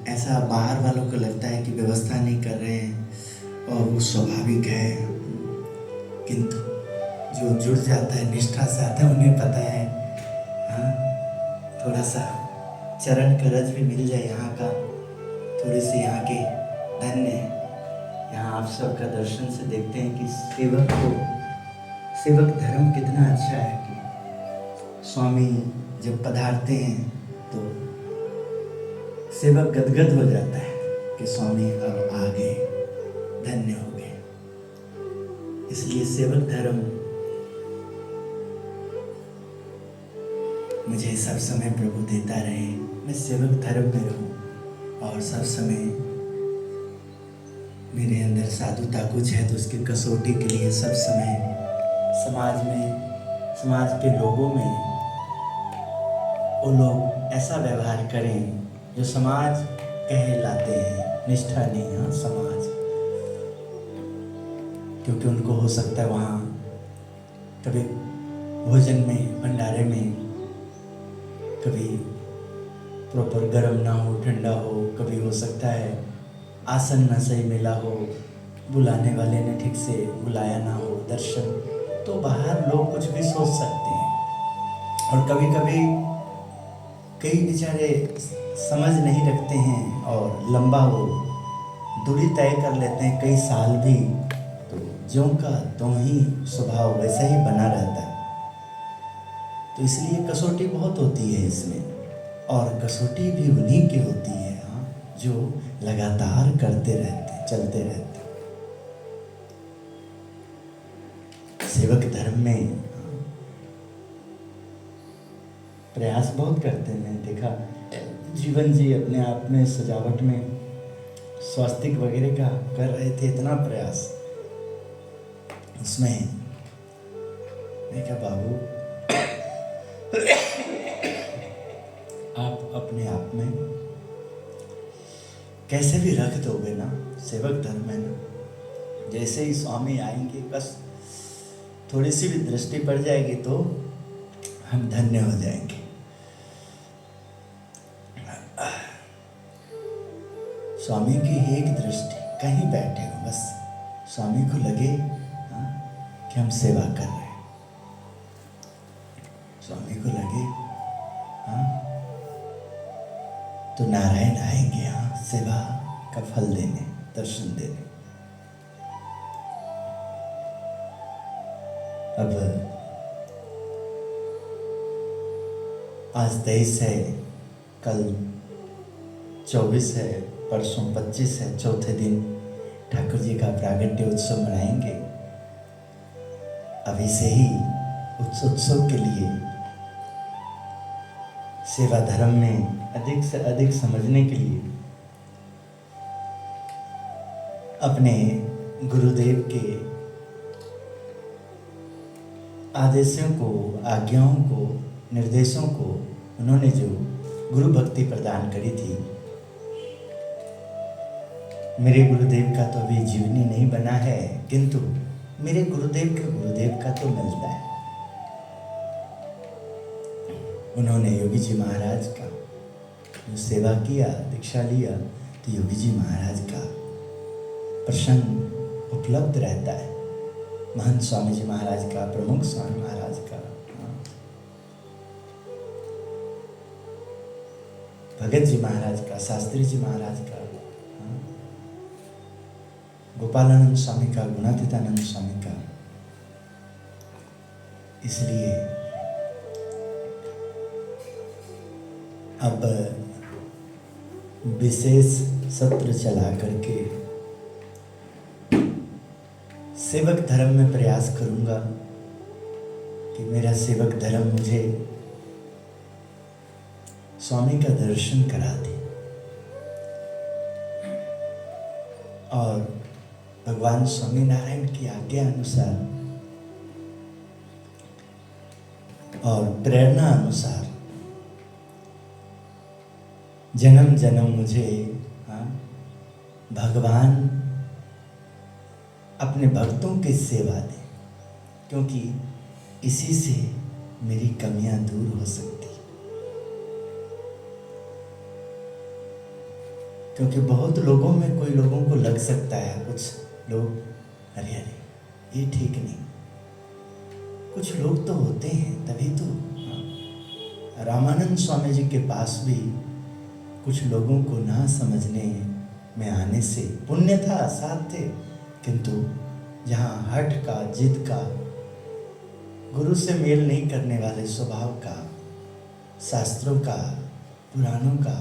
ऐसा बाहर वालों को लगता है कि व्यवस्था नहीं कर रहे हैं और वो स्वाभाविक है, किंतु जो जुड़ जाता है, निष्ठा से आता है, उन्हें पता है। हाँ, थोड़ा सा चरण का रज भी मिल जाए यहाँ का, थोड़ी सी यहाँ के धन्य है। यहाँ आप सबका दर्शन से देखते हैं कि सेवक धर्म कितना अच्छा है कि स्वामी जब पधारते हैं तो सेवक गदगद हो जाता है कि स्वामी अब आ गए, धन्य हो गए। इसलिए सेवक धर्म मुझे सब समय प्रभु देता रहे, मैं सेवक धर्म में रहूं और सब समय मेरे अंदर साधुता कुछ है तो उसकी कसौटी के लिए सब समय समाज में, समाज के लोगों में वो लोग ऐसा व्यवहार करें जो समाज कहलाते हैं, निष्ठा नहीं, हाँ समाज। क्योंकि उनको हो सकता है वहाँ कभी भोजन में, भंडारे में कभी प्रॉपर गर्म ना हो, ठंडा हो, कभी हो सकता है आसन न सही मिला हो, बुलाने वाले ने ठीक से बुलाया ना हो, दर्शन, तो बाहर लोग कुछ भी सोच सकते हैं। और कभी कभी कई बेचारे समझ नहीं रखते हैं और लंबा वो दूरी तय कर लेते हैं कई साल भी, तो ज्यों का त्यों ही स्वभाव वैसा ही बना रहता है। तो इसलिए कसौटी बहुत होती है इसमें, और कसौटी भी उन्हीं की होती है जो लगातार करते रहते, चलते रहते। सेवक धर्म में प्रयास बहुत करते हैं। मैंने देखा जीवन जी अपने आप में सजावट में स्वास्तिक वगैरह का कर रहे थे, इतना प्रयास उसमें। मैं कहा बाबू आप अपने आप में कैसे भी रख दोगे ना, सेवक धर्म है ना, जैसे ही स्वामी आएंगे बस थोड़ी सी भी दृष्टि पड़ जाएगी तो हम धन्य हो जाएंगे। स्वामी की एक दृष्टि, कहीं बैठे हो बस स्वामी को लगे कि हम सेवा कर रहे हैं, स्वामी को लगे तो नारायण आएंगे सेवा का फल देने, दर्शन देने। अब आज 23 है, कल 24 है, परसों 25 है, चौथे दिन ठाकुर जी का प्रागट्य उत्सव मनाएंगे। अभी से ही उस उत्सव के लिए सेवा धर्म में अधिक से अधिक समझने के लिए अपने गुरुदेव के आदेशों को, आज्ञाओं को, निर्देशों को, उन्होंने जो गुरु भक्ति प्रदान करी थी, मेरे गुरुदेव का तो अभी जीवनी नहीं बना है, किंतु मेरे गुरुदेव के गुरुदेव का तो मिलता है। उन्होंने योगी जी महाराज का जो सेवा किया, दीक्षा लिया, तो योगी जी महाराज का प्रसंग उपलब्ध रहता है। महंत स्वामी जी महाराज का, प्रमुख स्वामी महाराज का, भगत जी महाराज का, शास्त्री जी महाराज का, गोपालानंद स्वामी का, गुणातीतानंद स्वामी का। इसलिए अब विशेष सत्र चला करके सेवक धर्म में प्रयास करूंगा कि मेरा सेवक धर्म मुझे स्वामी का दर्शन करा दे और भगवान स्वामी नारायण की आज्ञा अनुसार और प्रेरणा अनुसार जन्म जन्म मुझे भगवान अपने भक्तों की सेवा दे, क्योंकि इसी से मेरी कमियां दूर हो सकती। क्योंकि बहुत लोगों में कोई लोगों को लग सकता है, कुछ लोग अरे अरे ये ठीक नहीं, कुछ लोग तो होते हैं तभी तो। रामानंद स्वामी जी के पास भी कुछ लोगों को ना समझने में आने से पुण्य था, साथ थे, किंतु जहाँ हठ का, जिद का, गुरु से मेल नहीं करने वाले स्वभाव का, शास्त्रों का, पुराणों का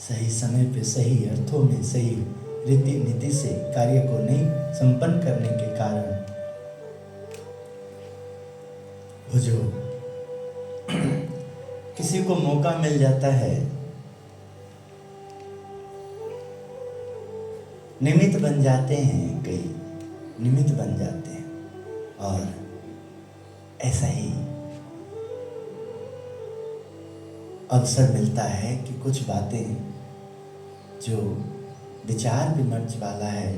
सही समय पे, सही अर्थों में, सही रीति नीति से कार्य को नहीं संपन्न करने के कारण वो जो किसी को मौका मिल जाता है, निमित्त बन जाते हैं, कई निमित्त बन जाते हैं। और ऐसा ही अवसर मिलता है कि कुछ बातें जो विचार विमर्श वाला है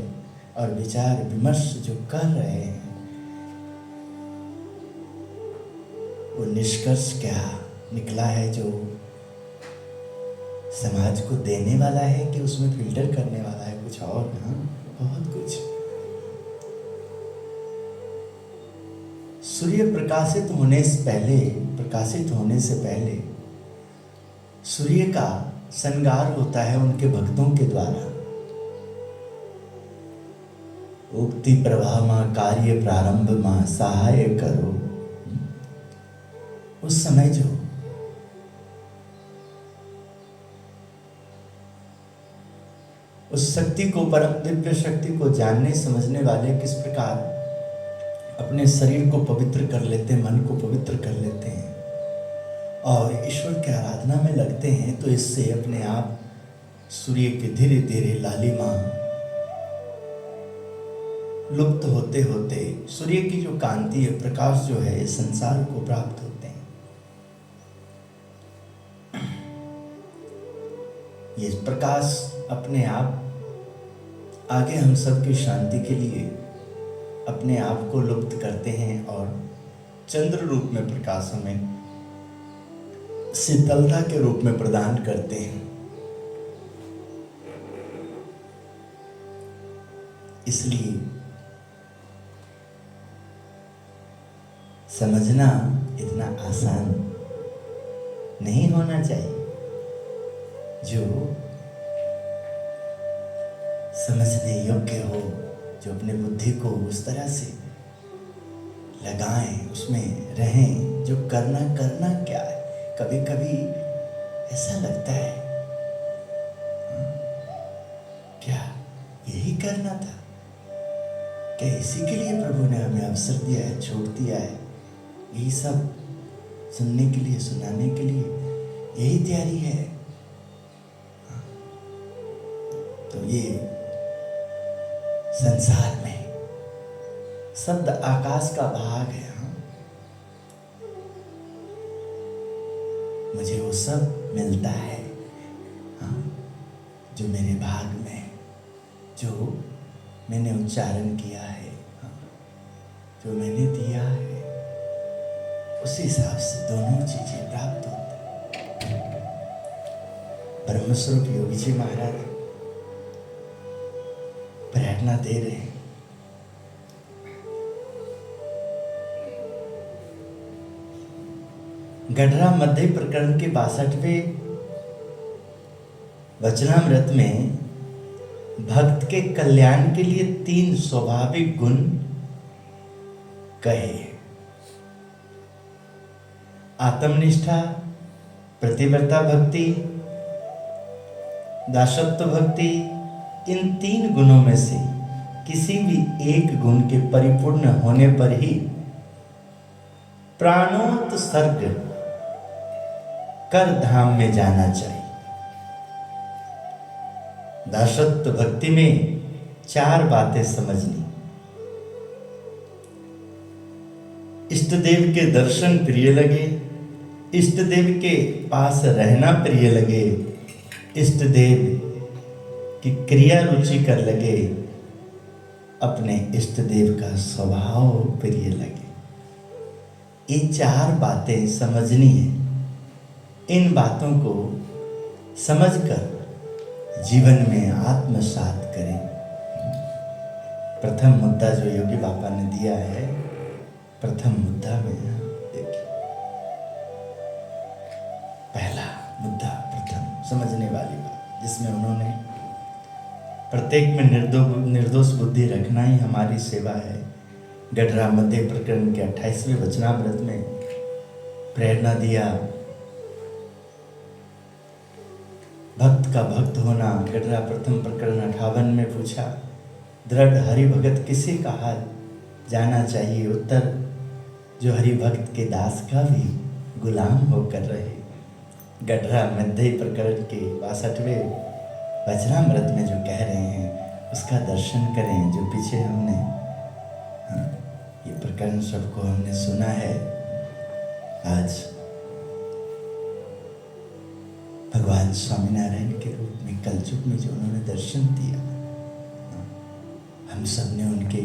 और विचार विमर्श जो कर रहे हैं, वो निष्कर्ष क्या निकला है, जो समाज को देने वाला है कि उसमें फिल्टर करने वाला है कुछ और। हाँ, बहुत कुछ। सूर्य प्रकाशित होने से पहले सूर्य का श्रृंगार होता है उनके भक्तों के द्वारा। उक्ति प्रवाह मां कार्य प्रारंभ मां सहाय करो। उस समय जो उस शक्ति को, परम दिव्य शक्ति को जानने समझने वाले किस प्रकार अपने शरीर को पवित्र कर लेते हैं, मन को पवित्र कर लेते हैं और ईश्वर की आराधना में लगते हैं, तो इससे अपने आप सूर्य की धीरे धीरे लालिमा लुप्त होते होते सूर्य की जो कांति है, प्रकाश जो है, संसार को प्राप्त होते हैं। ये प्रकाश अपने आप आगे हम सबकी शांति के लिए अपने आप को लुप्त करते हैं और चंद्र रूप में प्रकाश हमें शीतलता के रूप में प्रदान करते हैं। इसलिए समझना इतना आसान नहीं होना चाहिए। जो समझने योग्य हो, जो अपने बुद्धि को उस तरह से लगाएं, उसमें रहें, जो करना क्या है। कभी कभी ऐसा लगता है क्या यही करना था, क्या इसी के लिए प्रभु ने हमें अवसर दिया है, छोड़ दिया है, यही सब सुनने के लिए, सुनाने के लिए यही तैयारी है। तो ये संसार में शब्द आकाश का भाग है। मुझे वो सब मिलता है जो मेरे भाग में, जो मैंने उच्चारण किया है, जो मैंने दिया है, उसी हिसाब से दोनों चीजें प्राप्त होती हैं। ब्रह्मस्वरूप योगी जी महाराज प्रेरणा दे रहे हैं। गढ़रा मध्य प्रकरण के 62वें वचनामृत में भक्त के कल्याण के लिए 3 स्वाभाविक गुण कहे। आत्मनिष्ठा, प्रतिव्रता भक्ति, दासत्व भक्ति। इन 3 गुणों में से किसी भी एक गुण के परिपूर्ण होने पर ही प्राणोत्सर्ग कर धाम में जाना चाहिए। दासत्व भक्ति में 4 बातें समझनी। इष्ट देव के दर्शन प्रिय लगे, इष्ट देव के पास रहना प्रिय लगे, इष्ट देव की क्रिया रुचिकर लगे, अपने इष्ट देव का स्वभाव प्रिय लगे। ये 4 बातें समझनी है। इन बातों को समझकर जीवन में आत्मसात करें। प्रथम मुद्दा जो योगी बाबा ने दिया है, प्रथम मुद्दा में देखिए, पहला मुद्दा प्रथम समझने वाली बात, जिसमें उन्होंने प्रत्येक में निर्दोष बुद्धि रखना ही हमारी सेवा है। गडरा मध्य प्रकरण के 28वें वचनामृत में प्रेरणा दिया, भक्त का भक्त होना। गडरा प्रथम प्रकरण 58 में पूछा, दृढ़ हरि भगत किसे कहा जाना चाहिए? उत्तर, जो हरि भक्त के दास का भी गुलाम होकर रहे। गडरा मध्य प्रकरण के 62वें वचनामृत में जो कह रहे हैं उसका दर्शन करें। जो पीछे हमने ये प्रकरण सबको हमने सुना है, आज भगवान स्वामीनारायण के रूप में कलयुग में जो उन्होंने दर्शन दिया, हम सब ने उनके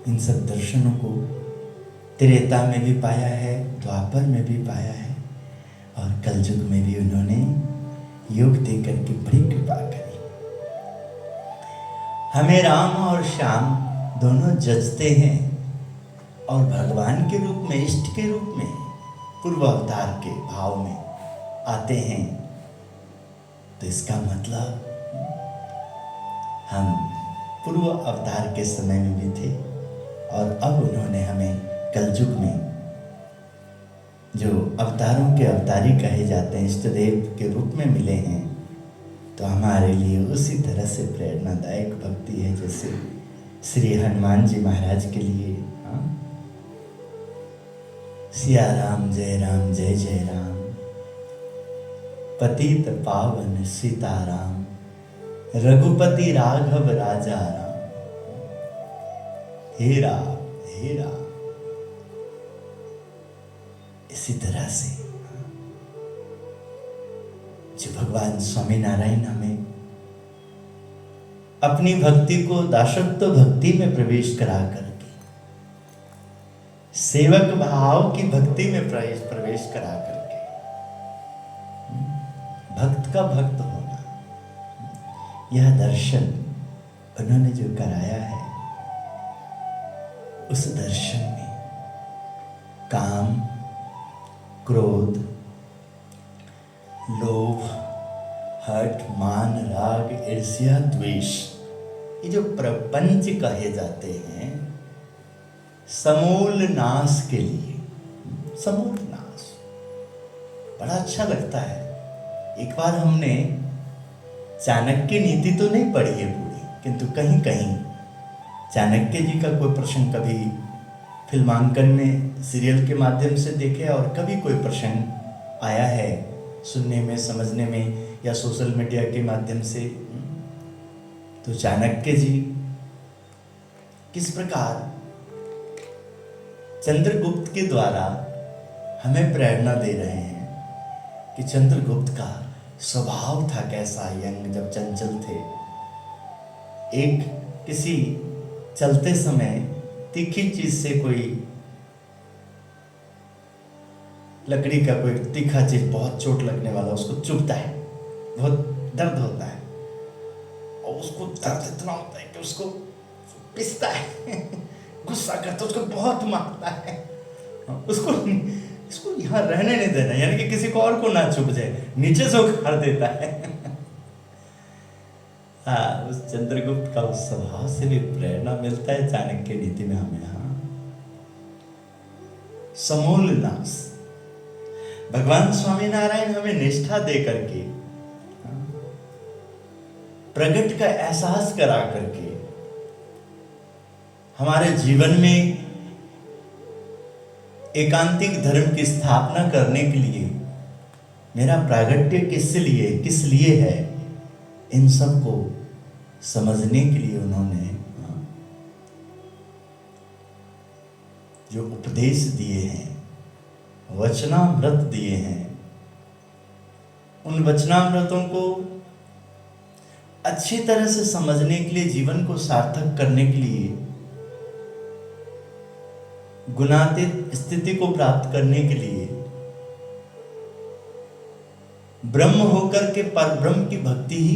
इन सब दर्शनों को त्रेता में भी पाया है, द्वापर में भी पाया है, और कलयुग में भी उन्होंने योग देकर के बड़ी कृपा करी। हमें राम और श्याम दोनों जजते हैं और भगवान के रूप में, इष्ट के रूप में, पूर्व अवतार के भाव में आते हैं। तो इसका मतलब हम पूर्व अवतार के समय में भी थे, और अब उन्होंने हमें कलयुग में जो अवतारों के अवतारी कहे जाते हैं, इष्ट देव के रूप में मिले हैं। तो हमारे लिए उसी तरह से प्रेरणादायक भक्ति है जैसे श्री हनुमान जी महाराज के लिए सिया राम जय जय राम, पतित पावन सीताराम, रघुपति राघव राजा राम, हे राम हे राम। इसी तरह से जो भगवान स्वामीनारायण हमें अपनी भक्ति को दासत्व भक्ति में प्रवेश करा करके सेवक भाव की भक्ति में प्रवेश करा करके भक्त का भक्त होना, यह दर्शन उन्होंने जो कराया है, उस दर्शन में काम, क्रोध, लोभ, हठ, मान, राग, ईर्ष्या, द्वेष, ये जो प्रपंच कहे जाते हैं, समूल नाश के लिए, समूल नाश बड़ा अच्छा लगता है। एक बार हमने चाणक्य नीति तो नहीं पढ़ी है पूरी, किंतु कहीं कहीं चाणक्य जी का कोई प्रसंग कभी फिल्मांकन में सीरियल के माध्यम से देखे, और कभी कोई प्रसंग आया है सुनने में, समझने में, या सोशल मीडिया के माध्यम से। तो चाणक्य जी किस प्रकार चंद्रगुप्त के द्वारा हमें प्रेरणा दे रहे हैं कि चंद्रगुप्त का स्वभाव था कैसा, यंग जब चंचल थे, एक किसी चलते समय तीखी चीज से, कोई लकड़ी का कोई तीखा चीज बहुत चोट लगने वाला, उसको चुभता है, बहुत दर्द होता है, और उसको दर्द इतना होता है कि उसको पिसता है गुस्सा करता है, उसको बहुत मारता है, इसको यहाँ रहने नहीं देना, यानी कि किसी को और को ना चुभ जाए, नीचे से उखाड़ देता है हाँ, उस चंद्रगुप्त का उस स्वभाव से भी प्रेरणा मिलता है चाणक्य नीति में हमें। हाँ, समूल नाश, भगवान स्वामीनारायण हमें निष्ठा दे करके, प्रगट का एहसास करा करके, हमारे जीवन में एकांतिक धर्म की स्थापना करने के लिए, मेरा प्रागट्य किस लिए है, इन सब को समझने के लिए उन्होंने जो उपदेश दिए हैं, वचनामृत दिए हैं, उन वचनामृतों को अच्छी तरह से समझने के लिए, जीवन को सार्थक करने के लिए, गुणातीत स्थिति को प्राप्त करने के लिए, ब्रह्म होकर के पर ब्रह्म की भक्ति ही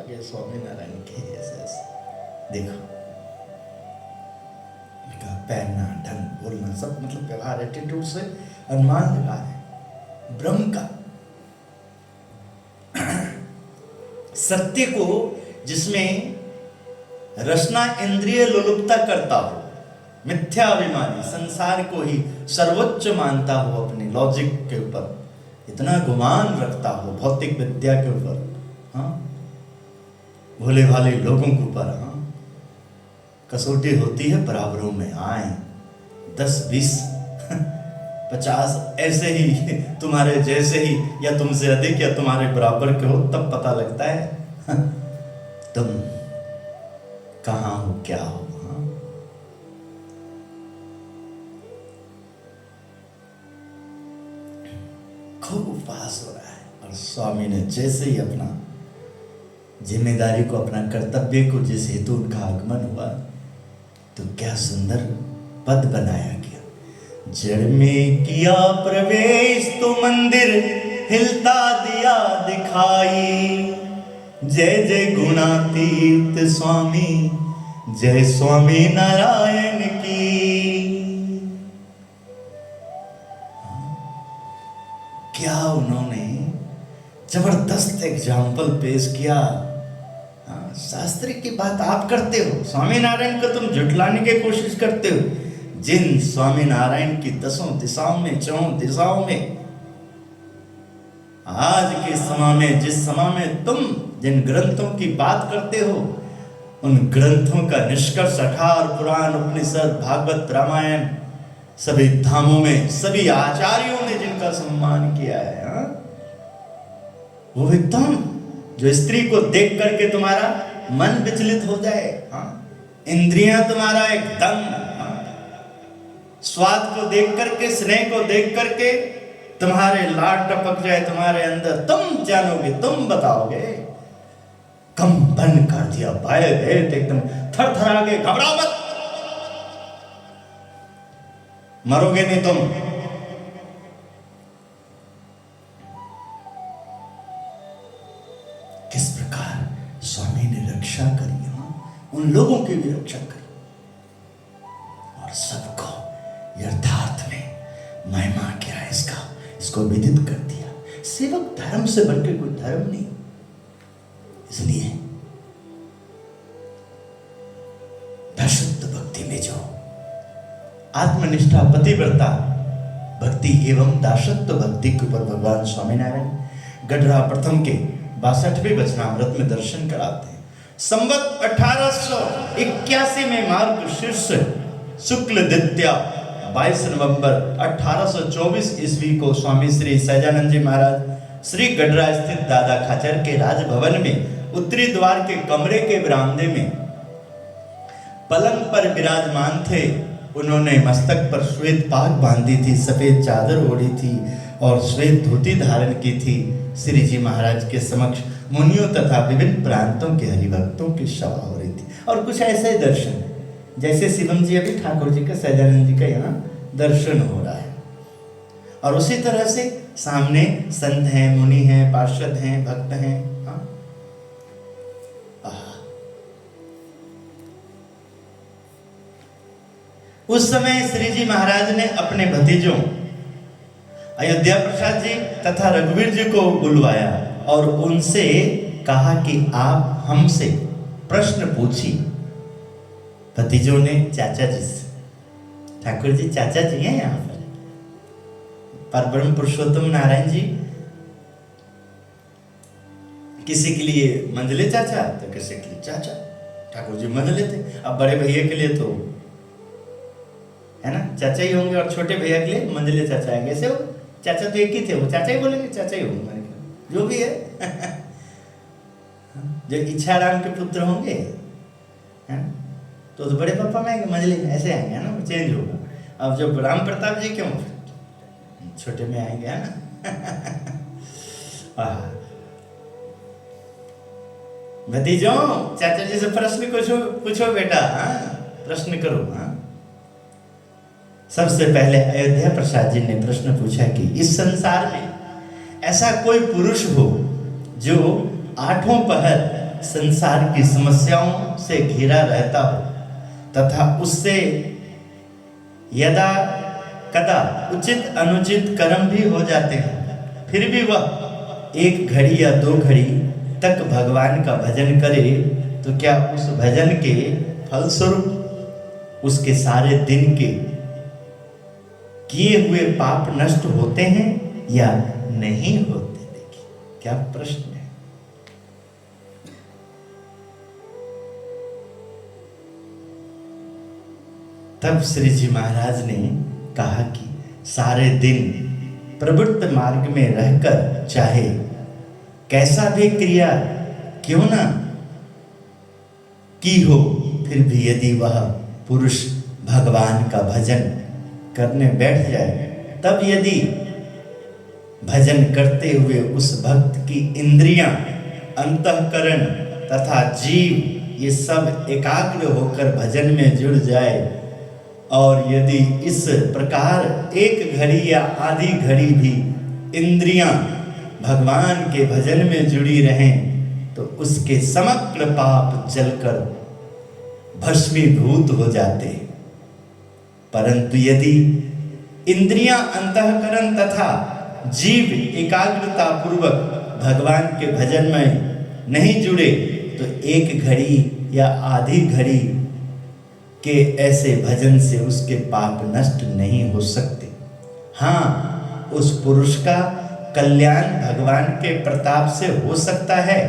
गए स्वामीनारायण के ऐसे ऐसे, देखो इनका पहनना, ढंग, बोलना, सब मतलब व्यवहार, एटीट्यूड से अनुमान लगा है ब्रह्म का, सत्य को जिसमें रसना इंद्रिय लोलुपता करता हो, मिथ्या अभिमानी, संसार को ही सर्वोच्च मानता हो, अपने लॉजिक के ऊपर इतना गुमान रखता हो, भौतिक विद्या के ऊपर, हाँ, भोले भाले लोगों के ऊपर, हाँ, कसौटी होती है बराबरों में, आए 10, 20, 50 ऐसे ही तुम्हारे जैसे ही या तुमसे अधिक या तुम्हारे बराबर के हो, तब पता लगता है तुम कहाँ हो, क्या हो। हाँ? खूब उपवास हो रहा है और स्वामी ने जैसे ही अपना जिम्मेदारी को, अपना कर्तव्य को, जिस हेतु उनका आगमन हुआ, तो क्या सुंदर पद बनाया गया। जड़ में किया प्रवेश तो मंदिर हिलता दिया दिखाई, जय जय गुणातीत स्वामी, जय स्वामी नारायण की। क्या उन्होंने जबरदस्त एग्जाम्पल पेश किया। शास्त्री की बात आप करते हो, स्वामीनारायण को तुम झुठलाने की कोशिश करते हो। जिन स्वामीनारायण की 10 दिशाओं में, 4 दिशाओं में, आज के समय में, जिस समय में तुम जिन ग्रंथों की बात करते हो, उन ग्रंथों का निष्कर्ष 18 पुराण, उपनिषद, भागवत, रामायण, सभी धामों में सभी आचार्यों ने जिनका सम्मान किया है, हाँ? वो भी तुम, जो स्त्री को देख करके तुम्हारा मन विचलित हो जाए, हाँ? इंद्रियां तुम्हारा एकदम, हाँ? स्वाद को देख करके, स्नेह को देख करके तुम्हारे लाड टपक जाए तुम्हारे अंदर, तुम जानोगे, तुम बताओगे। कंपन कर दिया, भय भीत एकदम थर थर आगे, घबराओ मत, मरोगे नहीं तुम। किस प्रकार स्वामी ने रक्षा करी, उन लोगों की भी रक्षा करी और सबको यथार्थ में महिमा क्या है इसको विदित कर दिया। सेवक धर्म से बढ़कर कोई धर्म नहीं, इसलिए दासत्व भक्ति में जो आत्मनिष्ठा, पतिव्रता भक्ति एवं दासत्व भक्ति के ऊपर भगवान स्वामीनारायण गढ़रा प्रथम के 62वें वचनामृत में दर्शन कराते हैं। संवत 1881 में मार्ग शीर्ष शुक्ल द्वितीया 22 नवंबर 1824 ईस्वी को स्वामी श्री सहजानंद जी महाराज श्री गढ़रा स्थित दादा खाचर के राजभवन में उत्तरी द्वार के कमरे के बरामदे में पलंग पर विराजमान थे। उन्होंने मस्तक पर श्वेत पाग बांधी थी, सफेद चादर ओढ़ी थी और श्वेत धोती धारण की थी। श्री जी महाराज के समक्ष मुनियों तथा विभिन्न प्रांतों के हरिभक्तों की सभा हो रही थी। और कुछ ऐसे दर्शन जैसे शिवम जी अभी ठाकुर जी का, सहजानंद जी का यहाँ दर्शन हो रहा है, और उसी तरह से सामने संत हैं, मुनि हैं, पार्षद हैं, भक्त हैं। उस समय श्री जी महाराज ने अपने भतीजों अयोध्या प्रसाद जी तथा रघुवीर जी को बुलवाया और उनसे कहा कि आप हमसे प्रश्न पूछिए। भतीजों ने चाचा जी से, ठाकुर जी चाचा जी हैं यहाँ पर, परब्रह्म पुरुषोत्तम नारायण जी किसी के लिए मंझले चाचा तो किसी के लिए चाचा, ठाकुर जी मंझले थे। अब बड़े भैया के लिए तो है ना चाचा ही होंगे और छोटे भैया के लिए मंझले चाचा आएंगे। ऐसे हो, चाचा तो एक ही थे, वो चाचा ही बोलेंगे, चाचा ही होंगे जो भी है। जो इच्छा राम के पुत्र होंगे है तो बड़े पापा में आएंगे, मंझले में ऐसे आएंगे, है ना, चेंज होगा। अब जब राम प्रताप जी क्यों छोटे में आएंगे, है ना। भतीजों चाचा जी से प्रश्न पूछो बेटा, प्रश्न करो। सबसे पहले अयोध्या प्रसाद जी ने प्रश्न पूछा कि इस संसार में ऐसा कोई पुरुष हो जो 8 पहर संसार की समस्याओं से घिरा रहता हो तथा उससे यदा कदा उचित अनुचित कर्म भी हो जाते हैं, फिर भी वह 1 घड़ी या 2 घड़ी तक भगवान का भजन करे, तो क्या उस भजन के फलस्वरूप उसके सारे दिन के किए हुए पाप नष्ट होते हैं या नहीं होते? देखिए क्या प्रश्न है। तब श्री जी महाराज ने कहा कि सारे दिन प्रवृत्त मार्ग में रहकर चाहे कैसा भी क्रिया क्यों ना की हो, फिर भी यदि वह पुरुष भगवान का भजन करने बैठ जाए, तब यदि भजन करते हुए उस भक्त की इंद्रियां, अंतःकरण तथा जीव ये सब एकाग्र होकर भजन में जुड़ जाए, और यदि इस प्रकार 1 घड़ी या आधी घड़ी भी इंद्रियां भगवान के भजन में जुड़ी रहें, तो उसके समग्र पाप जलकर भस्मीभूत हो जाते। परंतु यदि इंद्रियां, अंतःकरण तथा जीव एकाग्रता पूर्वक भगवान के भजन में नहीं जुड़े, तो 1 घड़ी या आधी घड़ी के ऐसे भजन से उसके पाप नष्ट नहीं हो सकते। हाँ, उस पुरुष का कल्याण भगवान के प्रताप से हो सकता है,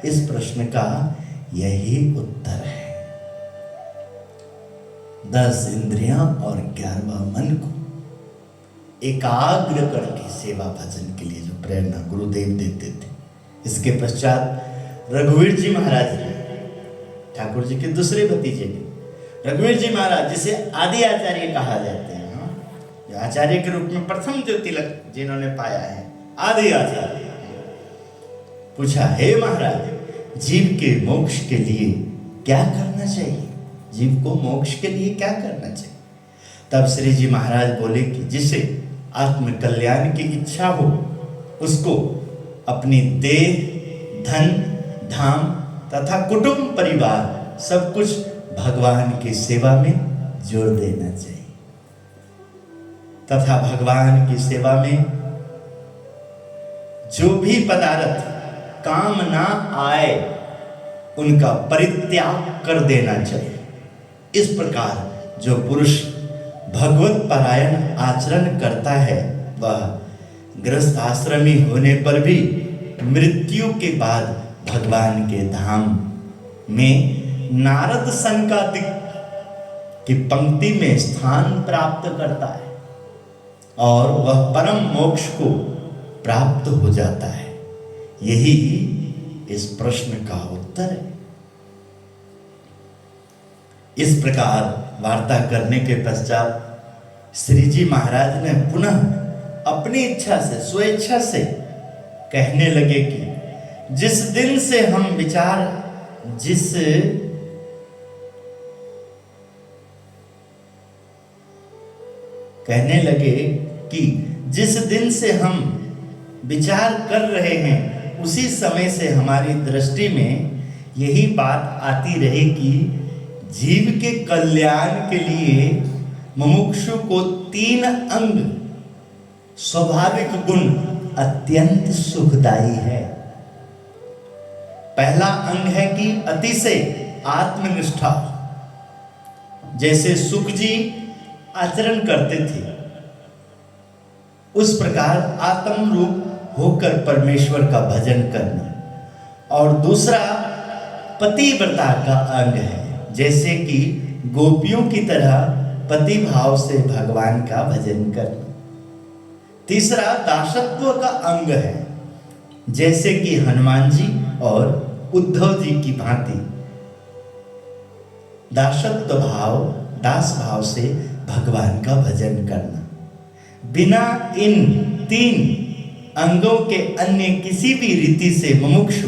इस प्रश्न का यही उत्तर है। 10 इंद्रियां और 11वां मन को एकाग्र करके सेवा भजन के लिए जो प्रेरणा गुरुदेव देते थे, इसके पश्चात रघुवीर जी महाराज ने, ठाकुर जी के दूसरे भतीजे ने, रघुवीर जी महाराज जिसे आदि आचार्य कहा जाते हैं, जो आचार्य के रूप में प्रथम जो तिलक जिन्होंने पाया है, आदि आचार्य, पूछा, हे महाराज, जीव के मोक्ष के लिए क्या करना चाहिए? जीव को मोक्ष के लिए क्या करना चाहिए? तब श्री जी महाराज बोले कि जिसे आत्म कल्याण की इच्छा हो, उसको अपनी देह, धन, धाम तथा कुटुंब परिवार सब कुछ भगवान की सेवा में जोड़ देना चाहिए, तथा भगवान की सेवा में जो भी पदार्थ काम ना आए उनका परित्याग कर देना चाहिए। इस प्रकार जो पुरुष भगवत परायण आचरण करता है, वह गृहस्थ आश्रमी होने पर भी मृत्यु के बाद भगवान के धाम में नारद संकादिक की पंक्ति में स्थान प्राप्त करता है और वह परम मोक्ष को प्राप्त हो जाता है। यही इस प्रश्न का उत्तर है। इस प्रकार वार्ता करने के पश्चात श्री जी महाराज ने पुनः अपनी इच्छा से, स्वेच्छा से कहने लगे कि जिस दिन से हम कहने लगे कि जिस दिन से हम विचार कर रहे हैं, उसी समय से हमारी दृष्टि में यही बात आती रही कि जीव के कल्याण के लिए मुमुक्षु को 3 अंग स्वाभाविक गुण अत्यंत सुखदायी है। पहला अंग है कि अतिशय आत्मनिष्ठा, जैसे सुख जी आचरण करते थे, उस प्रकार आत्म रूप होकर परमेश्वर का भजन करना। और दूसरा पतिव्रता का अंग है, जैसे कि गोपियों की तरह पति भाव से भगवान का भजन करना। तीसरा दासत्व का अंग है, जैसे कि हनुमान जी और उद्धव जी की भांति दासत्व भाव, दास भाव से भगवान का भजन करना। बिना इन 3 अंगों के अन्य किसी भी रीति से मुमुक्षु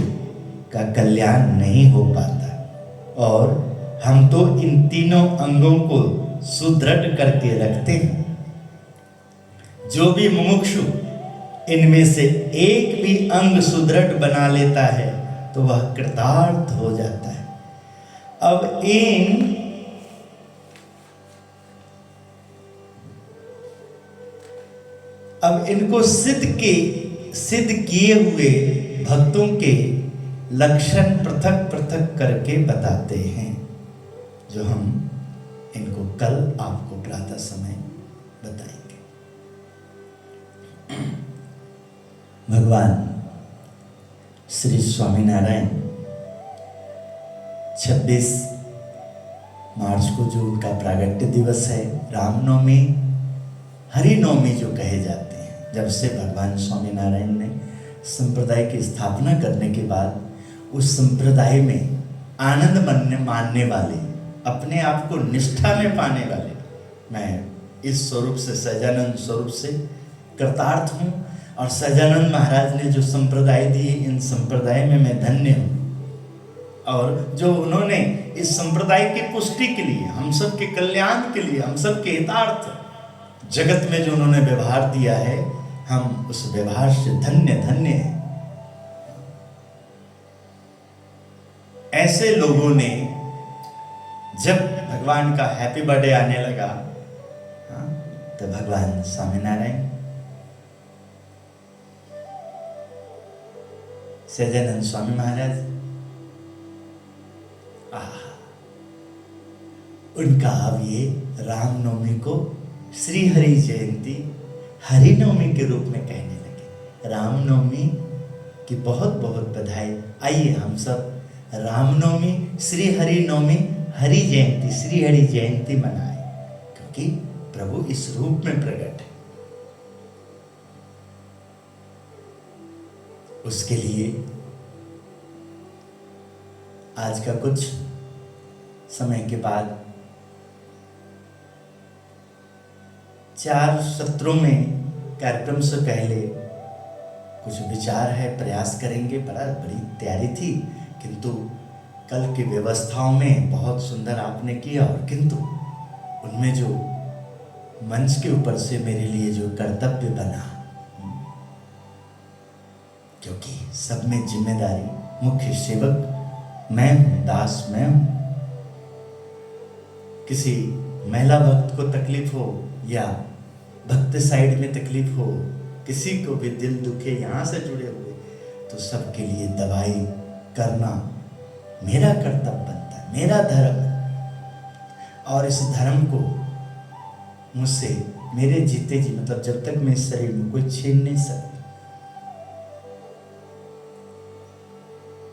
का कल्याण नहीं हो पाता। और हम तो इन तीनों अंगों को सुदृढ़ करके रखते हैं। जो भी मुमुक्षु इनमें से एक भी अंग सुदृढ़ बना लेता है, तो वह कृतार्थ हो जाता है। अब इनको सिद्ध किए हुए भक्तों के लक्षण पृथक पृथक करके बताते हैं, जो हम इनको कल आपको प्रातः समय बताएंगे। भगवान श्री स्वामीनारायण 26 मार्च को जो उनका प्रागट्य दिवस है, रामनवमी, हरिनवमी जो कहे जाते हैं, जब से भगवान स्वामीनारायण ने संप्रदाय की स्थापना करने के बाद उस संप्रदाय में आनंद मानने वाले, अपने आप को निष्ठा में पाने वाले, मैं इस स्वरूप से, सहजानंद स्वरूप से कृतार्थ हूँ। और सहजानंद महाराज ने जो संप्रदाय दिए, इन संप्रदाय में मैं धन्य हूँ। और जो उन्होंने इस संप्रदाय की पुष्टि के लिए, हम सब के कल्याण के लिए, हम सब के हितार्थ जगत में जो उन्होंने व्यवहार दिया है, हम उस व्यवहार से धन्य धन्य हैं। ऐसे लोगों ने जब भगवान का हैप्पी बर्थडे आने लगा, तो भगवान स्वामीनारायण, सहजानंद स्वामी महाराज, उनका अब ये रामनवमी को श्री हरि जयंती, हरिनवमी के रूप में कहने लगे। रामनवमी की बहुत बहुत बधाई। आइए हम सब रामनवमी, श्री हरि नवमी, हरि जयंती, श्री हरि जयंती मनाएं, क्योंकि प्रभु इस रूप में प्रकट है। उसके लिए आज का कुछ समय के बाद 4 सत्रों में कार्यक्रम से पहले कुछ विचार है, प्रयास करेंगे। बड़ी तैयारी थी, किंतु कल की व्यवस्थाओं में बहुत सुंदर आपने किया, और किंतु उनमें जो मंच के ऊपर से मेरे लिए जो कर्तव्य बना, क्योंकि सब में जिम्मेदारी, मुख्य सेवक मैं हूं, दास मैं हूं। किसी महिला भक्त को तकलीफ हो या भक्त साइड में तकलीफ हो, किसी को भी दिल दुखे यहाँ से जुड़े हुए, तो सबके लिए दवाई करना मेरा कर्तव्य बनता है, मेरा धर्म है। और इस धर्म को मुझसे मेरे जीते जी, मतलब जब तक मैं इस शरीर में, कोई छीन नहीं सकता।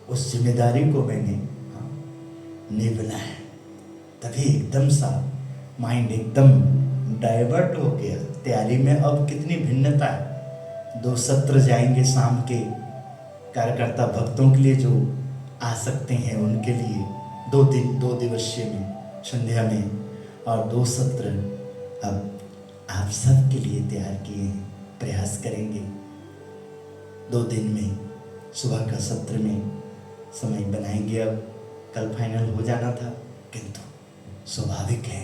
उस जिम्मेदारी को मैंने निभाना है। तभी एकदम सा माइंड एकदम डाइवर्ट हो गया। तैयारी में अब कितनी भिन्नता है। 2 सत्र जाएंगे शाम के, कार्यकर्ता भक्तों के लिए जो आ सकते हैं उनके लिए 2 दिवसीय में, संध्या में, और 2 सत्र अब आप सब के लिए तैयार किए हैं। प्रयास करेंगे 2 दिन में, सुबह का सत्र में समय बनाएंगे। अब कल फाइनल हो जाना था, किंतु स्वाभाविक है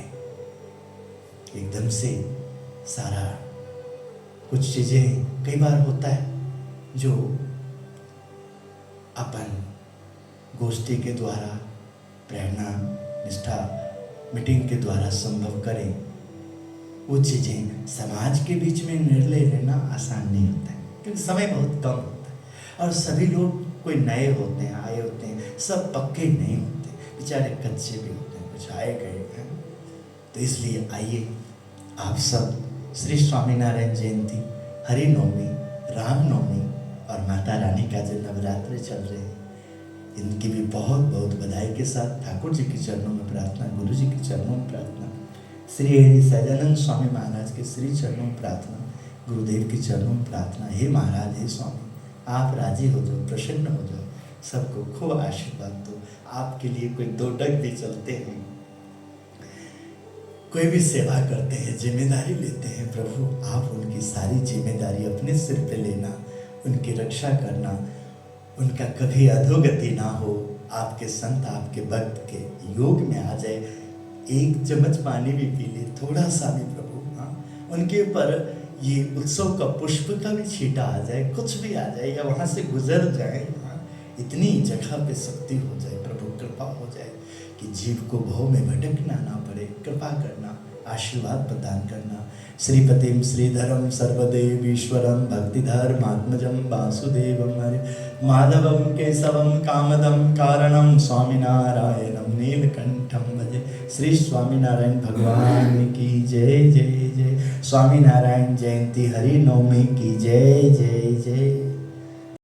एकदम से सारा कुछ चीज़ें कई बार होता है जो अपन गोष्ठी के द्वारा, प्रेरणा निष्ठा मीटिंग के द्वारा संभव करें। वो चीज़ें समाज के बीच में निर्णय लेना आसान नहीं होता है, क्योंकि समय बहुत कम होता है और सभी लोग, कोई नए होते हैं, आए होते हैं, सब पक्के नहीं होते, बेचारे कच्चे भी होते हैं, कुछ आए गए हैं। तो इसलिए आइए आप सब श्री स्वामीनारायण जयंती, हरिनवमी, रामनवमी और माता रानी का जो नवरात्र चल रहे हैं, इनकी भी बहुत बहुत बधाई के साथ ठाकुर जी के चरणों में प्रार्थना, गुरु जी के चरणों में प्रार्थना, श्री हरि सहजानंद स्वामी महाराज के श्री चरणों में प्रार्थना, गुरुदेव के चरणों में प्रार्थना। हे महाराज, हे स्वामी, आप राजी हो जाओ, प्रसन्न हो जाओ, सबको खूब आशीर्वाद दो। आपके लिए कोई 2 डग भी चलते हैं, कोई भी सेवा करते हैं, जिम्मेदारी लेते हैं, प्रभु आप उनकी सारी जिम्मेदारी अपने सिर पे लेना, उनकी रक्षा करना, उनका कभी अधोगति ना हो, आपके संत, आपके भक्त के योग में आ जाए, 1 चम्मच पानी भी पी ले, थोड़ा सा भी प्रभु, उनके ऊपर ये उत्सव का पुष्प का भी छींटा आ जाए, कुछ भी आ जाए, या वहाँ से गुजर जाए, इतनी जगह पे शक्ति हो जाए, प्रभु कृपा हो जाए कि जीव को भव में भटकना ना पड़े। कृपा करना, आशीर्वाद प्रदान करना। श्रीपतिम श्रीधरम सर्वदेव ईश्वरम भक्तिधर्मात्मजम वासुदेवम हरे माधवम केशवम कामदम कारणम स्वामीनारायणम नीलकंठम भजे। श्री स्वामीनारायण भगवान की जय जय जय। स्वामीनारायण जयंती हरि नवमी की जय जय जय।